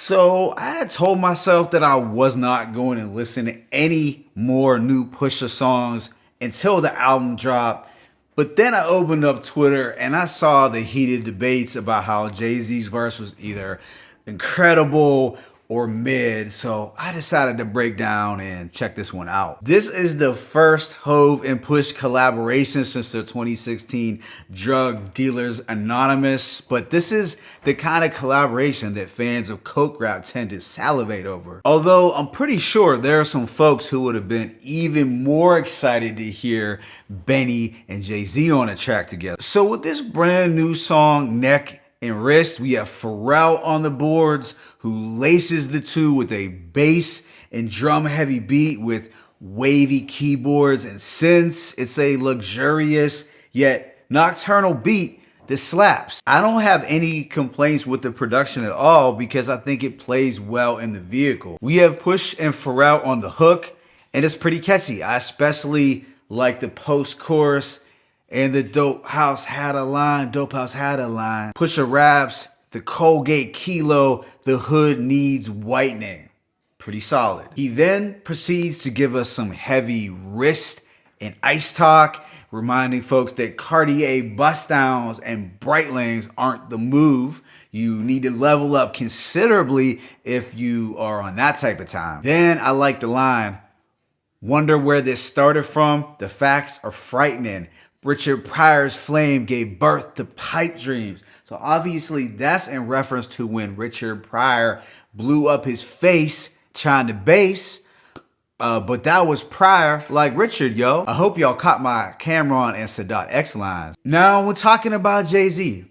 So I had told myself that I was not going to listen to any more new Pusha songs until the album dropped. But then I opened up Twitter and I saw the heated debates about how Jay-Z's verse was either incredible or mid. So I decided to break down and check this one out. This is the first Hove and Push collaboration since their 2016 Drug Dealers Anonymous. But this is the kind of collaboration that fans of coke rap tend to salivate over. Although I'm pretty sure there are some folks who would have been even more excited to hear Benny and Jay-Z on a track together. So with this brand new song, Neck and Wrist, we have Pharrell on the boards, who laces the two with a bass and drum heavy beat with wavy keyboards and synths. It's a luxurious yet nocturnal beat that slaps. I don't have any complaints with the production at all because I think it plays well in the vehicle. We have Push and Pharrell on the hook, and it's pretty catchy. I especially like the post-chorus and the Dope House had a line. Pusha raps, the Colgate Kilo, the hood needs whitening. Pretty solid. He then proceeds to give us some heavy wrist and ice talk, reminding folks that Cartier bust downs and Breitlings aren't the move. You need to level up considerably if you are on that type of time. Then I like the line, wonder where this started from? The facts are frightening. Richard Pryor's flame gave birth to pipe dreams. So obviously that's in reference to when Richard Pryor blew up his face trying to bass. But that was Pryor like Richard, yo. I hope y'all caught my Cameron and Sadat X lines. Now we're talking about Jay-Z.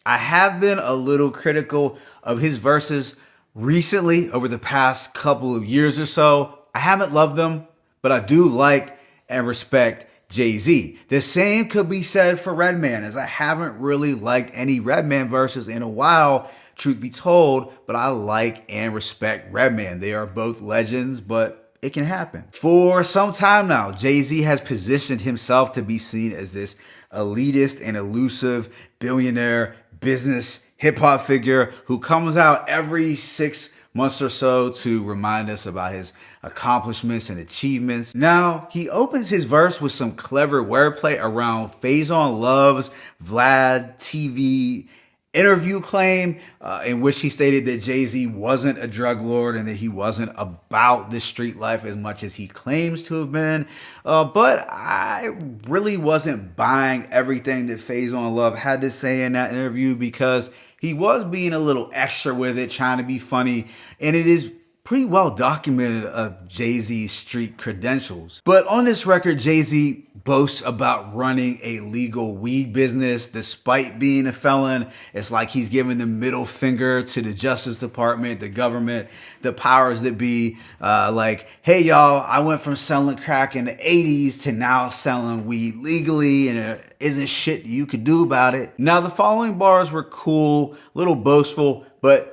I have been a little critical of his verses recently over the past couple of years or so. I haven't loved them, but I do like and respect Jay-Z. The same could be said for Redman, as I haven't really liked any Redman verses in a while, truth be told, but I like and respect Redman. They are both legends, but it can happen. For some time now, Jay-Z has positioned himself to be seen as this elitist and elusive billionaire business hip-hop figure who comes out every 6 months or so to remind us about his accomplishments and achievements. Now, he opens his verse with some clever wordplay around Faison Love's Vlad TV interview claim, in which he stated that Jay-Z wasn't a drug lord and that he wasn't about the street life as much as he claims to have been. But I really wasn't buying everything that Faison Love had to say in that interview because he was being a little extra with it, trying to be funny, and it is pretty well documented of Jay-Z's street credentials. But on this record, Jay-Z boasts about running a legal weed business despite being a felon. It's like he's giving the middle finger to the Justice Department, the government, the powers that be. Like, hey y'all, I went from selling crack in the 80s to now selling weed legally, and there isn't shit you could do about it. Now, the following bars were cool, a little boastful, but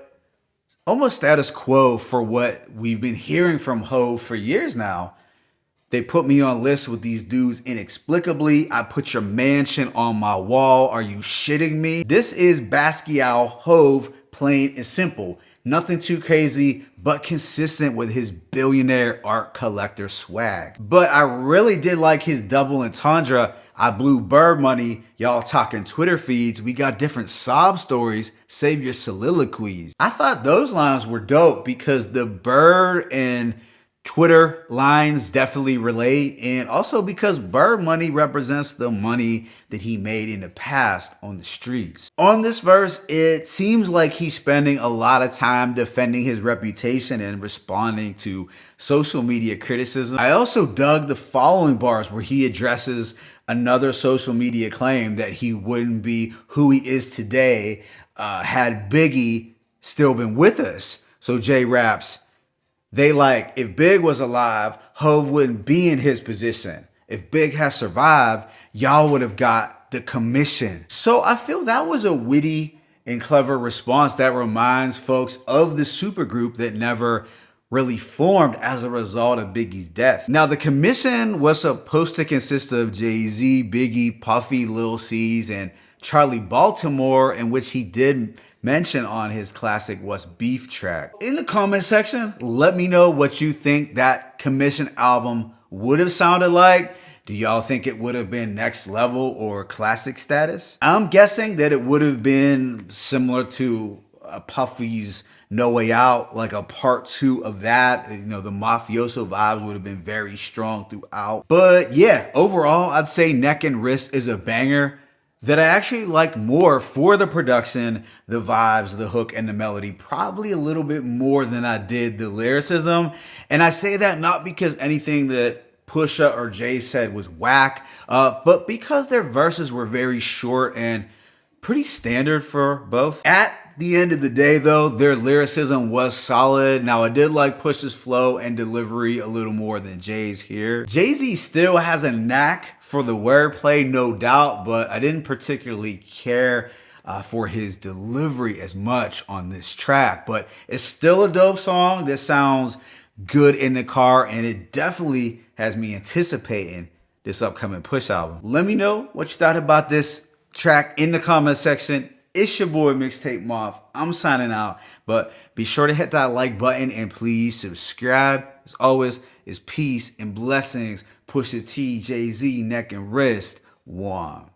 almost status quo for what we've been hearing from Hove for years now. They put me on lists with these dudes inexplicably. I put your mansion on my wall. Are you shitting me? This is Basquiat Hove, plain and simple. Nothing too crazy, but consistent with his billionaire art collector swag. But I really did like his double entendre. I blew bird money. Y'all talking Twitter feeds. We got different sob stories. Save your soliloquies. I thought those lines were dope because the bird and Twitter lines definitely relate, and also because bird money represents the money that he made in the past on the streets. On this verse, it seems like he's spending a lot of time defending his reputation and responding to social media criticism. I also dug the following bars where he addresses another social media claim that he wouldn't be who he is today had Biggie still been with us. So Jay raps, they like, if Big was alive, Hove wouldn't be in his position. If Big has survived, y'all would have got the commission. So I feel that was a witty and clever response that reminds folks of the supergroup that never really formed as a result of Biggie's death. Now, the commission was supposed to consist of Jay-Z, Biggie, Puffy, Lil C's, and Charlie Baltimore, in which he did mention on his classic What's Beef track. In the comment section, let me know what you think that commission album would have sounded like. Do y'all think it would have been next level or classic status? I'm guessing that it would have been similar to Puffy's No Way Out, like a part 2 of that. You know, the mafioso vibes would have been very strong throughout. But yeah, overall, I'd say Neck and Wrist is a banger that I actually like more for the production, the vibes, the hook, and the melody, probably a little bit more than I did the lyricism. And I say that not because anything that Pusha or Jay said was whack, but because their verses were very short and pretty standard for both. At the end of the day, though, their lyricism was solid. Now, I did like Pusha's flow and delivery a little more than Jay's here. Jay-Z still has a knack for the wordplay, no doubt, but I didn't particularly care for his delivery as much on this track. But it's still a dope song that sounds good in the car, and it definitely has me anticipating this upcoming Push album. Let me know what you thought about this track in the comment section. It's your boy Mixtape Moth. I'm signing out, but be sure to hit that like button and please subscribe. As always, it's peace and blessings. Pusha T, Jay-Z, Neck and Wrist, one.